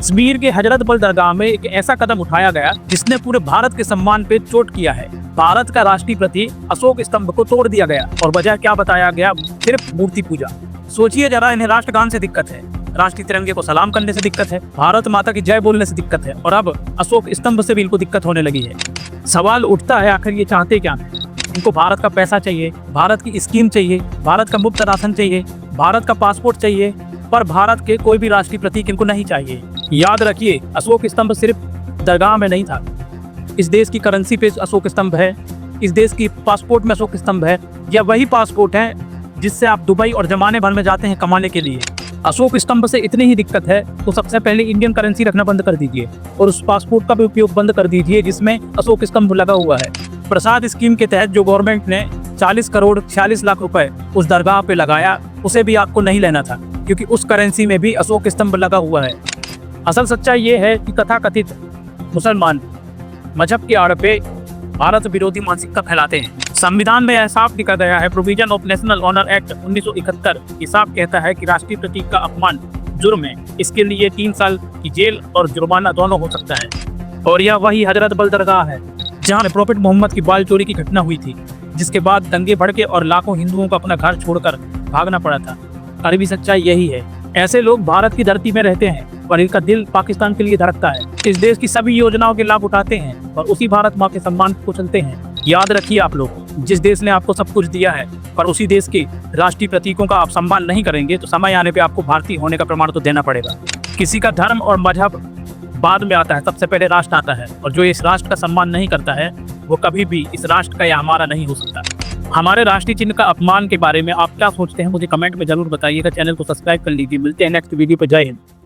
कश्मीर के हजरत बल दरगाह में एक ऐसा कदम उठाया गया जिसने पूरे भारत के सम्मान पे चोट किया है। भारत का राष्ट्रीय प्रतीक अशोक स्तंभ को तोड़ दिया गया और वजह क्या बताया गया? सिर्फ मूर्ति पूजा। सोचिए जरा, इन्हें राष्ट्रगान से दिक्कत है, राष्ट्रीय तिरंगे को सलाम करने से दिक्कत है, भारत माता की जय बोलने से दिक्कत है और अब अशोक स्तंभ से भी इनको दिक्कत होने लगी है। सवाल उठता है, आखिर ये चाहते क्या है? इनको भारत का पैसा चाहिए, भारत की स्कीम चाहिए, भारत का मुफ्त राशन चाहिए, भारत का पासपोर्ट चाहिए, पर भारत के कोई भी राष्ट्रीय प्रतीक इनको नहीं चाहिए। याद रखिए, अशोक स्तंभ सिर्फ दरगाह में नहीं था। इस देश की करेंसी पे अशोक स्तंभ है, इस देश की पासपोर्ट में अशोक स्तंभ है, या वही पासपोर्ट है जिससे आप दुबई और जमाने भर में जाते हैं कमाने के लिए। अशोक स्तंभ से इतनी ही दिक्कत है तो सबसे पहले इंडियन करेंसी रखना बंद कर दीजिए और उस पासपोर्ट का भी उपयोग बंद कर दीजिए जिसमें अशोक स्तंभ लगा हुआ है। प्रसाद स्कीम के तहत जो गवर्नमेंट ने 40 करोड़ 46 लाख रुपए उस दरगाह पे लगाया, उसे भी आपको नहीं लेना था क्योंकि उस करेंसी में भी अशोक स्तंभ लगा हुआ है। असल सच्चाई ये है कि तथाकथित मुसलमान मजहब के आड़ पे भारत विरोधी मानसिकता फैलाते हैं। संविधान में यह साफ लिखा गया है, provision of national honour act 1971 ये साफ कहता है कि राष्ट्रीय प्रतीक का अपमान जुर्म है, इसके लिए 3 साल की जेल और जुर्माना दोनों हो सकता है। और यह वही हजरत बल दरगाह है जहाँ प्रॉफिट मोहम्मद की बाल चोरी की घटना हुई थी, जिसके बाद दंगे भड़के और लाखों हिंदुओं को अपना घर छोड़कर भागना पड़ा था। कड़वी सच्चाई यही है, ऐसे लोग भारत की धरती में रहते हैं पर इनका दिल पाकिस्तान के लिए धड़कता है। इस देश की सभी योजनाओं के लाभ उठाते हैं और उसी भारत माँ के सम्मान को कुचलते हैं। याद रखिए आप लोग, जिस देश ने आपको सब कुछ दिया है पर उसी देश के राष्ट्रीय प्रतीकों का आप सम्मान नहीं करेंगे तो समय आने पे आपको भारतीय होने का प्रमाण तो देना पड़ेगा। किसी का धर्म और मजहब बाद में आता है, सबसे पहले राष्ट्र आता है, और जो इस राष्ट्र का सम्मान नहीं करता है वो कभी भी इस राष्ट्र का या हमारा नहीं हो सकता। हमारे राष्ट्रीय चिन्ह का अपमान के बारे में आप क्या सोचते हैं मुझे कमेंट में जरूर बताइएगा। चैनल को सब्सक्राइब कर लीजिए। मिलते हैं नेक्स्ट वीडियो पर। जय हिंद।